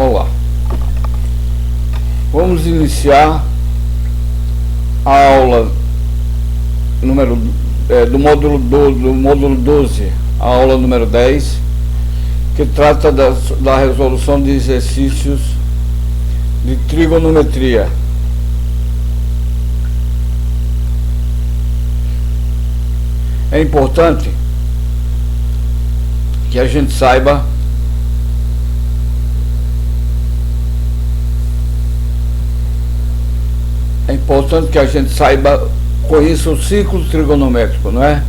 Olá, vamos iniciar a aula do módulo 12, a aula número 10, que trata da resolução de exercícios de trigonometria. É importante que a gente saiba conheça o ciclo trigonométrico, não é?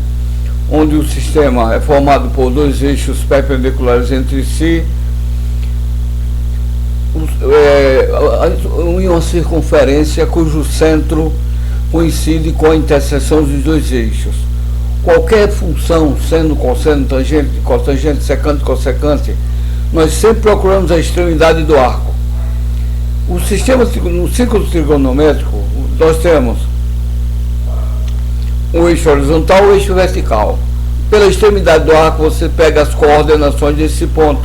Onde o sistema é formado por dois eixos perpendiculares entre si, em uma circunferência cujo centro coincide com a interseção dos dois eixos. Qualquer função, seno, cosseno, tangente, cotangente, secante, cossecante, nós sempre procuramos a extremidade do arco. No ciclo trigonométrico, nós temos o eixo horizontal e o eixo vertical. Pela extremidade do arco, você pega as coordenações desse ponto.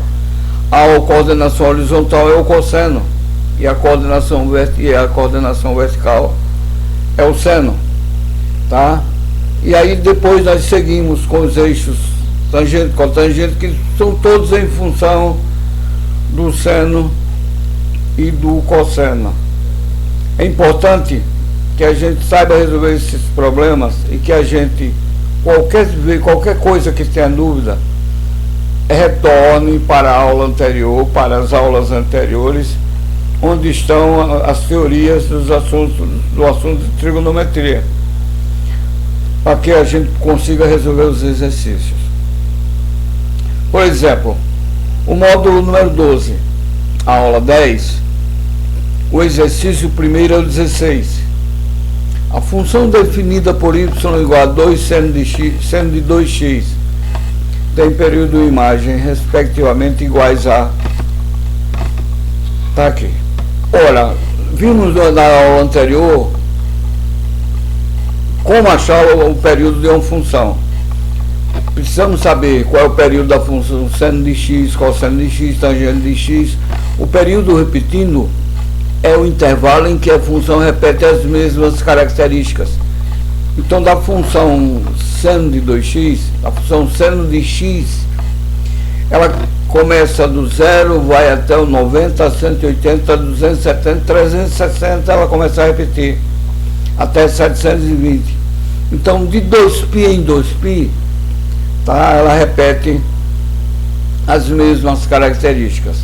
A coordenação horizontal é o cosseno e a coordenação vertical é o seno, tá? E aí depois nós seguimos com os eixos tangente, cotangente, que são todos em função do seno e do cosseno. É importante que a gente saiba resolver esses problemas e que a gente, qualquer coisa que tenha dúvida, retorne para a aula anterior, para as aulas anteriores, onde estão as teorias do assunto de trigonometria, para que a gente consiga resolver os exercícios. Por exemplo, o módulo número 12, a aula 10, o exercício primeiro é o 16. A função definida por y igual a 2 seno de 2x tem período e imagem respectivamente iguais a... Tá aqui. Ora, vimos na aula anterior como achar o período de uma função. Precisamos saber qual é o período da função seno de x, cosseno de x, tangente de x. O período, repetindo, é o intervalo em que a função repete as mesmas características. Então, da função seno de 2x, a função seno de x, ela começa do 0, vai até o 90, 180, 270, 360, ela começa a repetir até 720. Então, de 2π em 2π, tá, ela repete as mesmas características.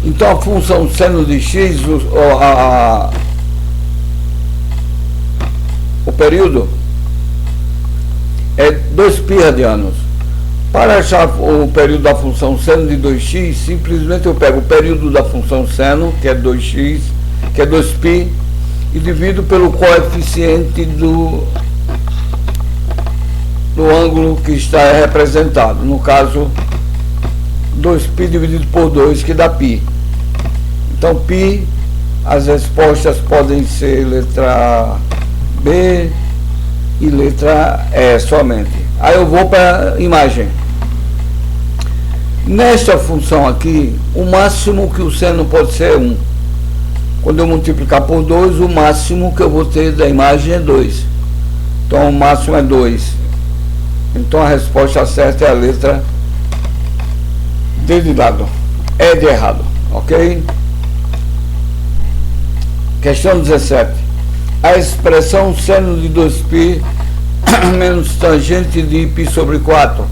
Então, a função seno de x, o período é 2π radianos. Para achar o período da função seno de 2x, simplesmente eu pego o período da função seno, que é 2x, que é 2π, e divido pelo coeficiente do ângulo que está representado. No caso, 2π dividido por 2, que dá π. Então, π, as respostas podem ser letra B e letra E somente. Aí eu vou para a imagem. Nesta função aqui, o máximo que o seno pode ser é 1. Quando eu multiplicar por 2, o máximo que eu vou ter da imagem é 2. Então, o máximo é 2. Então, a resposta certa é a letra D de dado. É de errado. Ok? Questão 17. A expressão seno de 2π menos tangente de π sobre 4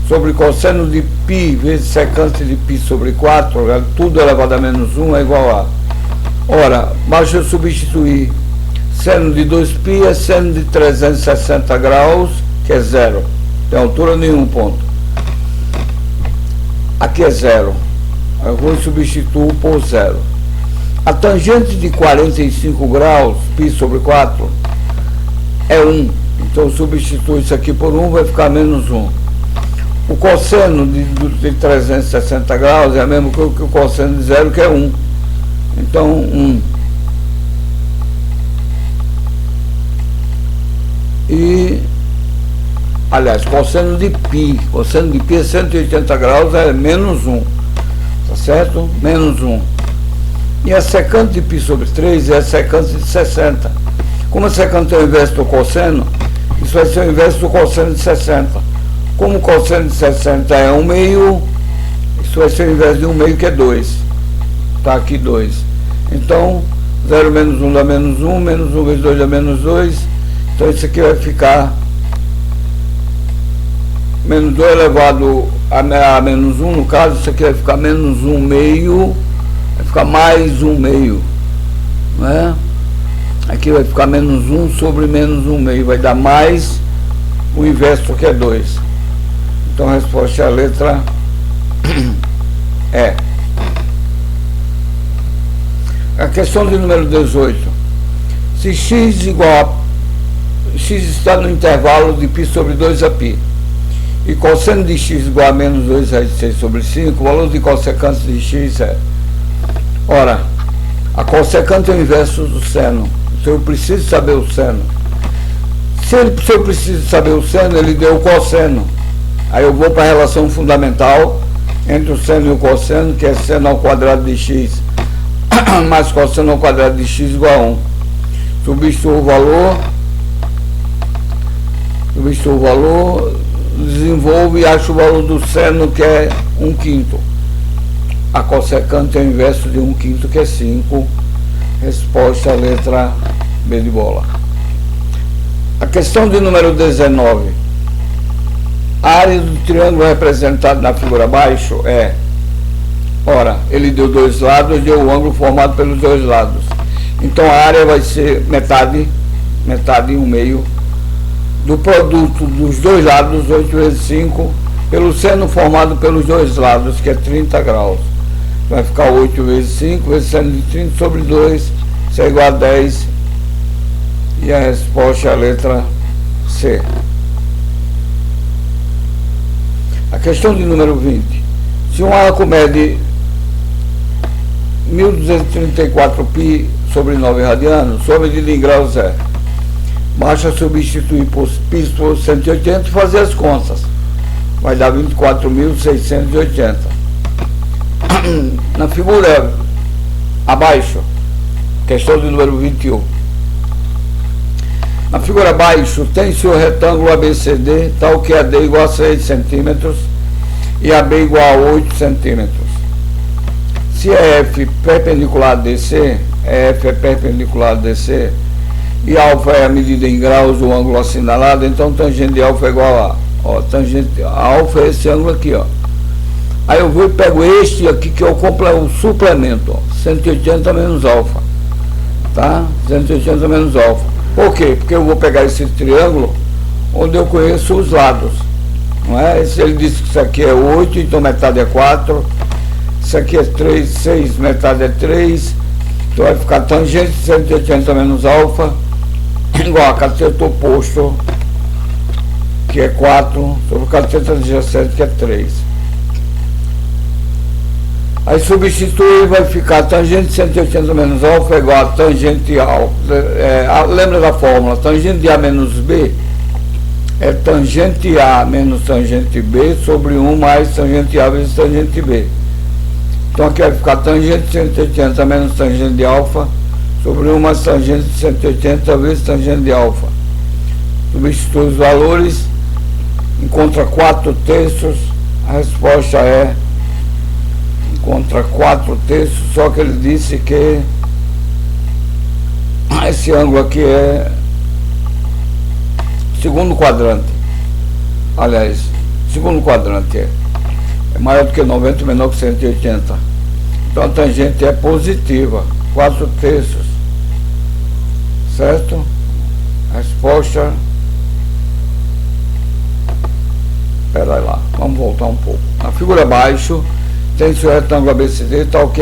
sobre cosseno de π vezes secante de π sobre 4, tudo elevado a menos 1 é igual a... Ora, basta eu substituir seno de 2π é seno de 360 graus, que é 0. Tem altura nenhum ponto. Aqui é 0. Eu vou substituir por 0. A tangente de 45 graus, π sobre 4, é 1. Então eu substituo isso aqui por 1, vai ficar menos 1. O cosseno de 360 graus é o mesmo que o cosseno de 0, que é 1. Então, 1. E, aliás, cosseno de π é 180 graus, é menos 1. tá certo? Menos 1. E a secante de π sobre 3 é a secante de 60. Como a secante é o inverso do cosseno, isso vai ser o inverso do cosseno de 60. Como o cosseno de 60 é 1/2, isso vai ser o inverso de 1/2, que é 2. Está aqui 2. Então, 0 menos 1 dá menos 1, menos 1 vezes 2 dá menos 2. Então, isso aqui vai ficar menos 2 elevado a menos 1, no caso, isso aqui vai ficar menos 1/2, vai ficar mais 1/2, né? Aqui vai ficar menos 1 sobre menos 1/2, vai dar mais o inverso, que é 2. Então a resposta é a letra E. A questão de número 18. Se x x está no intervalo de π sobre 2 a π, e cosseno de x igual a menos 2 raiz de 6 sobre 5, o valor de cossecante de x é... Ora, a cossecante é o inverso do seno. Então eu preciso saber o seno. Se eu preciso saber o seno, ele deu o cosseno. Aí eu vou para a relação fundamental entre o seno e o cosseno, que é seno ao quadrado de x mais cosseno ao quadrado de x igual a 1. Substituo o valor, desenvolvo e acho o valor do seno, que é 1/5. A cossecante é o inverso de 1/5, que é 5. Resposta, letra B de bola. A questão de número 19. A área do triângulo representado na figura abaixo é... Ora, ele deu dois lados, deu o ângulo formado pelos dois lados. Então a área vai ser metade e 1/2 do produto dos dois lados, 8 vezes 5, pelo seno formado pelos dois lados, que é 30 graus. Vai ficar 8 vezes 5, vezes seno de 30 sobre 2, isso é igual a 10. E a resposta é a letra C. A questão de número 20. Se um arco mede 1234 π sobre 9 radianos, sua medida em graus é... Basta substituir por π por 180 e fazer as contas. Vai dar 24.680. Na figura abaixo, questão de número 21. Na figura abaixo, tem-se o retângulo ABCD, tal que AD igual a 6 centímetros e AB igual a 8 centímetros. Se EF perpendicular a DC, EF é perpendicular a DC, e alfa é a medida em graus do ângulo assinalado, então tangente de alfa é igual a... Ó, tangente alfa é esse ângulo aqui, ó. Aí eu vou e pego este aqui, que é o suplemento, ó, 180 menos alfa, tá? 180 menos alfa. Por quê? Porque eu vou pegar esse triângulo onde eu conheço os lados, não é? Se ele disse que isso aqui é 8, então metade é 4, isso aqui é 3, 6, metade é 3, então vai ficar tangente de 180 menos alfa igual a cateto oposto, que é 4, sobre cateto adjacente, que é 3. Aí substitui, vai ficar tangente de 180 menos alfa é igual a tangente alfa. Lembra da fórmula? Tangente de A menos B é tangente A menos tangente B sobre 1 mais tangente A vezes tangente B. Então aqui vai ficar tangente de 180 menos tangente de alfa sobre 1 mais tangente de 180 vezes tangente de alfa. Substitui os valores, encontra 4/3, a resposta é... Contra 4/3, só que ele disse que esse ângulo aqui é segundo quadrante. Aliás, segundo quadrante é maior do que 90, menor que 180. Então a tangente é positiva, 4/3. Certo? A resposta... Espera aí lá, vamos voltar um pouco. Na figura abaixo tem-se o retângulo ABCD, tal que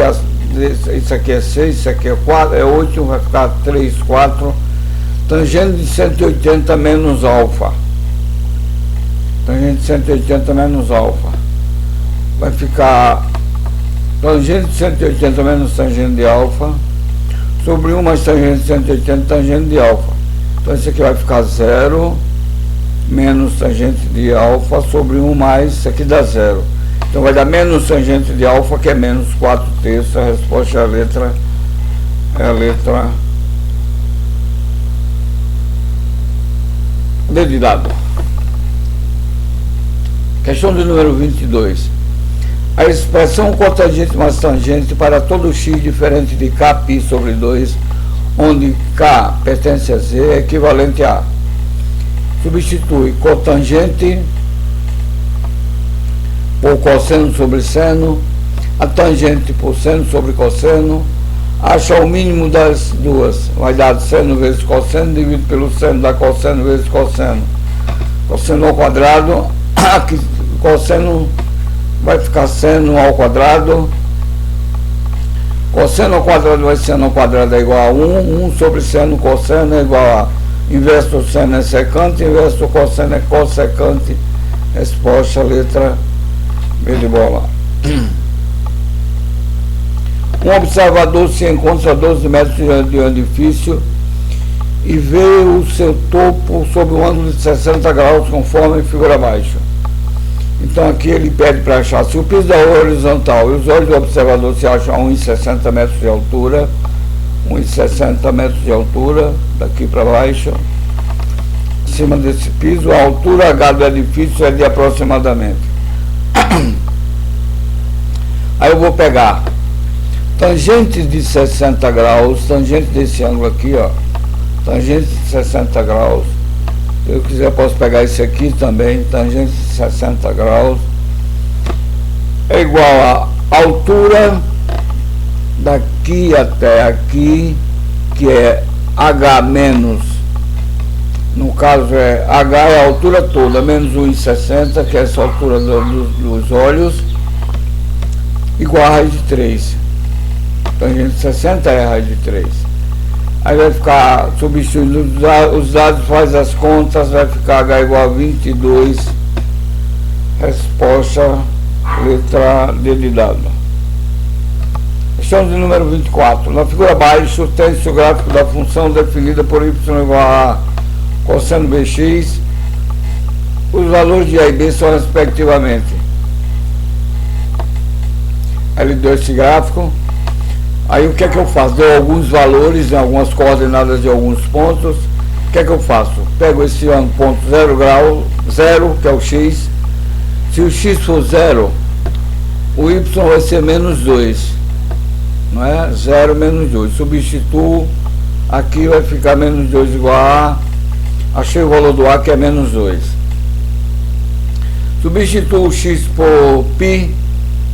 isso aqui é 6, isso aqui é 4, é 8, vai ficar 3, 4. Tangente de 180 menos alfa. Tangente de 180 menos alfa. Vai ficar tangente de 180 menos tangente de alfa sobre 1 mais tangente de 180 tangente de alfa. Então isso aqui vai ficar 0 menos tangente de alfa sobre 1 mais, isso aqui dá 0. Então vai dar menos tangente de alfa, que é menos 4/3. A resposta é a letra D de dado. Questão de número 22. A expressão cotangente mais tangente para todo x diferente de kπ sobre 2, onde k pertence a z, é equivalente a: substitui cotangente por cosseno sobre seno, a tangente por seno sobre cosseno, acha o mínimo das duas, vai dar seno vezes cosseno, dividido pelo seno, dá cosseno vezes cosseno. Cosseno ao quadrado, aqui cosseno vai ficar seno ao quadrado, cosseno ao quadrado vai seno ao quadrado é igual a 1, 1 sobre seno cosseno é igual a inverso do seno é secante, inverso do cosseno é cossecante. Resposta letra B de bola. Um observador se encontra a 12 metros de um edifício e vê o seu topo sob um ângulo de 60 graus, conforme figura abaixo. Então aqui ele pede para achar se o piso é horizontal e os olhos do observador se acham a 1,60 metros de altura, 1,60 metros de altura, daqui para baixo, em cima desse piso, a altura H do edifício é de aproximadamente. Aí eu vou pegar tangente de 60 graus, tangente desse ângulo aqui, ó, tangente de 60 graus. Se eu quiser posso pegar esse aqui também, tangente de 60 graus, é igual a altura daqui até aqui, que é H menos, no caso é H é a altura toda, menos 1,60, que é essa altura dos olhos, igual a raiz de 3. Tangente de 60 é a raiz de 3. Aí vai ficar, substituindo os dados, faz as contas, vai ficar H igual a 22. Resposta letra D de dado. Questão de número 24. Na figura abaixo tem-se o gráfico da função definida por y igual a cosseno bx. Os valores de A e B são respectivamente. Aí ele deu esse gráfico. Aí o que é que eu faço? Deu alguns valores, algumas coordenadas de alguns pontos. O que é que eu faço? Pego esse ponto 0 grau, 0, que é o x. Se o x for 0, o y vai ser menos 2. Não é? 0 menos 2. Substituo, aqui vai ficar menos 2 igual a A. Achei o valor do A, que é menos 2. Substituo o x por π.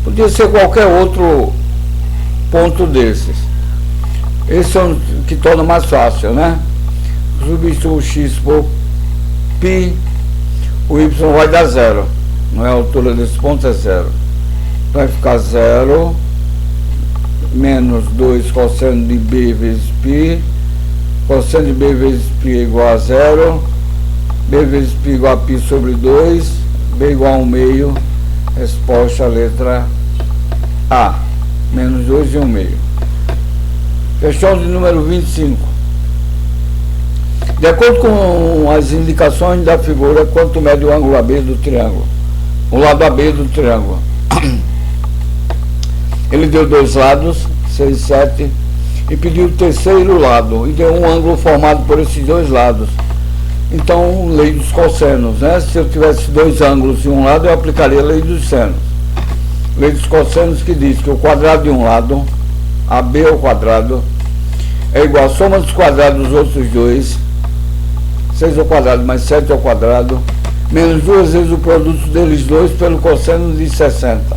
Podia ser qualquer outro ponto desses. Esse é o que torna mais fácil, né? Substituo o x por π, o y vai dar 0. Não é? A altura desse ponto é 0. Vai ficar 0 menos 2 cosseno de b vezes π. Cosseno de b vezes π é igual a 0. B vezes π igual a π sobre 2. B igual a 1/2. Resposta letra A. Menos 2 e 1/2. Questão de número 25. De acordo com as indicações da figura, quanto mede o ângulo AB do triângulo? O lado AB do triângulo. Ele deu dois lados, 6, 7, e pediu o terceiro lado, e deu um ângulo formado por esses dois lados. Então, lei dos cossenos, né? Se eu tivesse dois ângulos de um lado, eu aplicaria a lei dos senos. Lei dos cossenos, que diz que o quadrado de um lado, AB ao quadrado, é igual a soma dos quadrados dos outros dois, 6 ao quadrado mais 7 ao quadrado, menos 2 vezes o produto deles dois pelo cosseno de 60.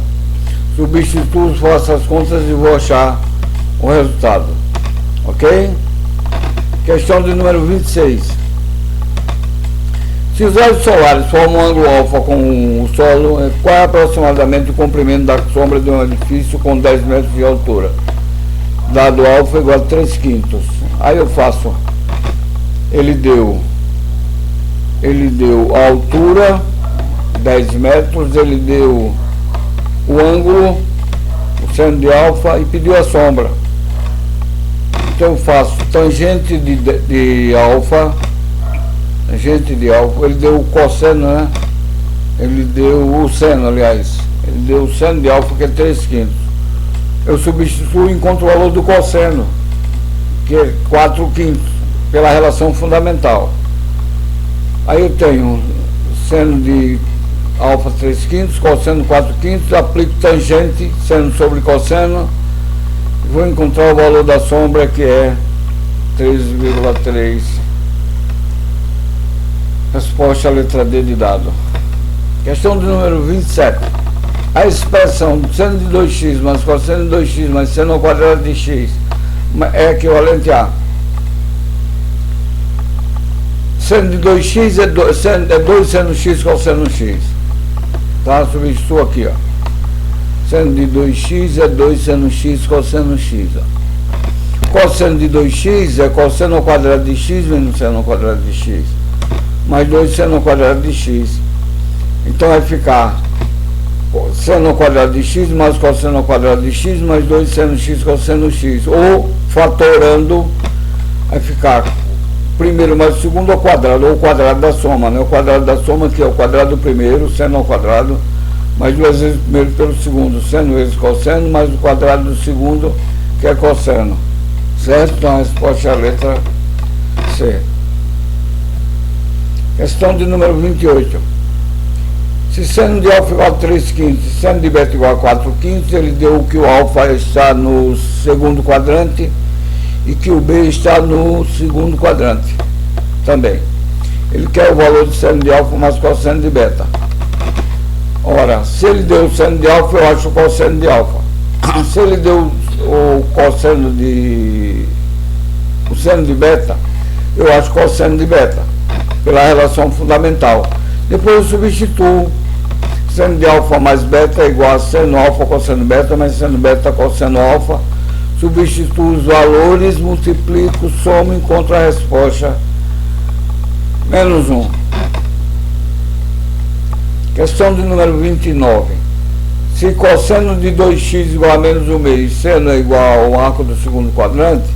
Substituo, faço as contas e vou achar o resultado. Ok? Questão de número 26. Se os raios solares formam um ângulo alfa com o solo, qual é aproximadamente o comprimento da sombra de um edifício com 10 metros de altura? Dado alfa igual a 3/5. Aí eu faço, ele deu a altura, 10 metros, ele deu o ângulo, o seno de alfa, e pediu a sombra. Então eu faço tangente de alfa, ele deu o cosseno, né? Ele deu o seno, aliás, Ele deu o seno de alfa, que é 3/5. Eu substituo e encontro o valor do cosseno, que é 4/5, pela relação fundamental. Aí eu tenho seno de alfa 3/5, cosseno 4/5, aplico tangente, seno sobre cosseno, e vou encontrar o valor da sombra, que é 3,3. Resposta à letra D de dado. Questão de número 27. A expressão seno de 2x mais cosseno de 2x mais seno ao quadrado de x é equivalente a seno de 2x é 2 seno x cosseno x. Tá? Substituo aqui, ó. Seno de 2x é 2 seno x cosseno x. Ó. Cosseno de 2x é cosseno ao quadrado de x menos seno ao quadrado de x, mais 2 seno ao quadrado de x. Então vai ficar seno ao quadrado de x mais cosseno ao quadrado de x mais 2 seno x cosseno x. Ou, fatorando, vai ficar primeiro mais o segundo ao quadrado, ou o quadrado da soma, né? O quadrado da soma, que é o quadrado do primeiro, seno ao quadrado, mais 2 vezes o primeiro pelo segundo, seno vezes cosseno, mais o quadrado do segundo, que é cosseno. Certo? Então a resposta é a letra C. Questão de número 28. Se seno de alfa igual a 3/5, seno de beta igual a 4/5, ele deu que o alfa está no segundo quadrante e que o B está no segundo quadrante também. Ele quer o valor de seno de alfa mais cosseno de beta. Ora, se ele deu o seno de alfa, eu acho o cosseno de alfa. Se ele deu o seno de beta, eu acho o cosseno de beta, pela relação fundamental. Depois eu substituo. Seno de alfa mais beta é igual a seno alfa cosseno beta, mais seno beta cosseno alfa. Substituo os valores, multiplico, somo e encontro a resposta menos 1. Questão de número 29. Se cosseno de 2x igual a menos 1/2 e seno é igual ao arco do segundo quadrante,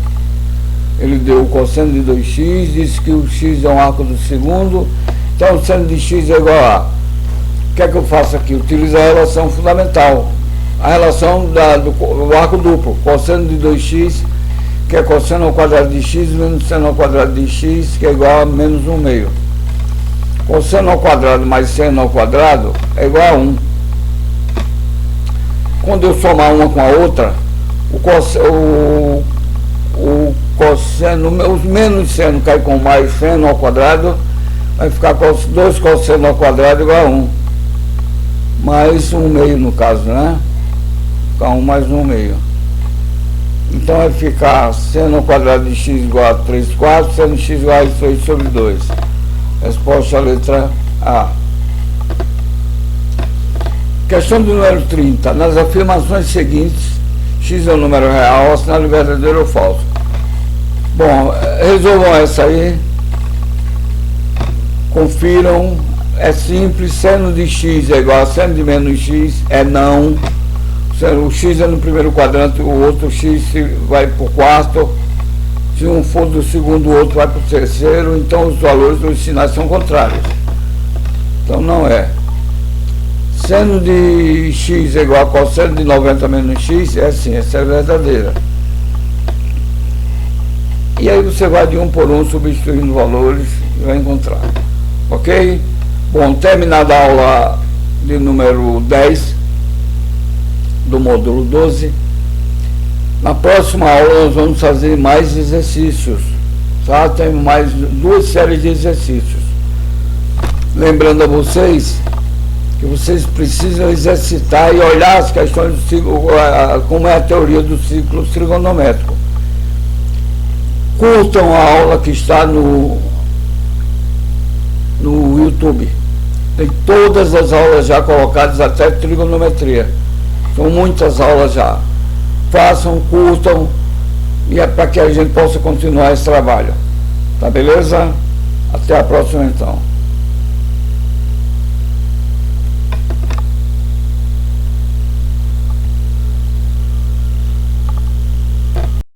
ele deu o cosseno de 2x, disse que o x é um arco do segundo, então o seno de x é igual a... O que é que eu faço aqui? Utilizo a relação fundamental. A relação do arco duplo, cosseno de 2x, que é cosseno ao quadrado de x, menos seno ao quadrado de x, que é igual a menos 1/2. Cosseno ao quadrado mais seno ao quadrado é igual a 1. Quando eu somar uma com a outra, o cosseno, os menos seno cai com mais seno ao quadrado, vai ficar 2 cosseno ao quadrado igual a 1. Mais 1/2 no caso, né? Ficar 1 mais 1/2. Então vai ficar seno ao quadrado de x igual a 3/4, seno de x igual a 6 sobre 2. Resposta à letra A. Questão do número 30. Nas afirmações seguintes, x é um número real, assinale verdadeiro ou falso. Bom, resolvam essa aí. Confiram. É simples, seno de x é igual a seno de menos x, é não. O x é no primeiro quadrante, o outro x vai para o quarto. Se um for do segundo, o outro vai para o terceiro. Então os valores dos sinais são contrários. Então não é. Seno de x é igual a cosseno de 90 menos x, é assim, essa é verdadeira. E aí você vai de um por um substituindo valores e vai encontrar. Ok? Bom, terminada a aula de número 10 do módulo 12, na próxima aula nós vamos fazer mais exercícios, tá? Temos mais 2 séries de exercícios. Lembrando a vocês que vocês precisam exercitar e olhar as questões do ciclo, como é a teoria do ciclo trigonométrico. Curtam a aula que está no YouTube. Tem todas as aulas já colocadas, até trigonometria. São muitas aulas já. Façam, curtam, e é para que a gente possa continuar esse trabalho. Tá beleza? Até a próxima então.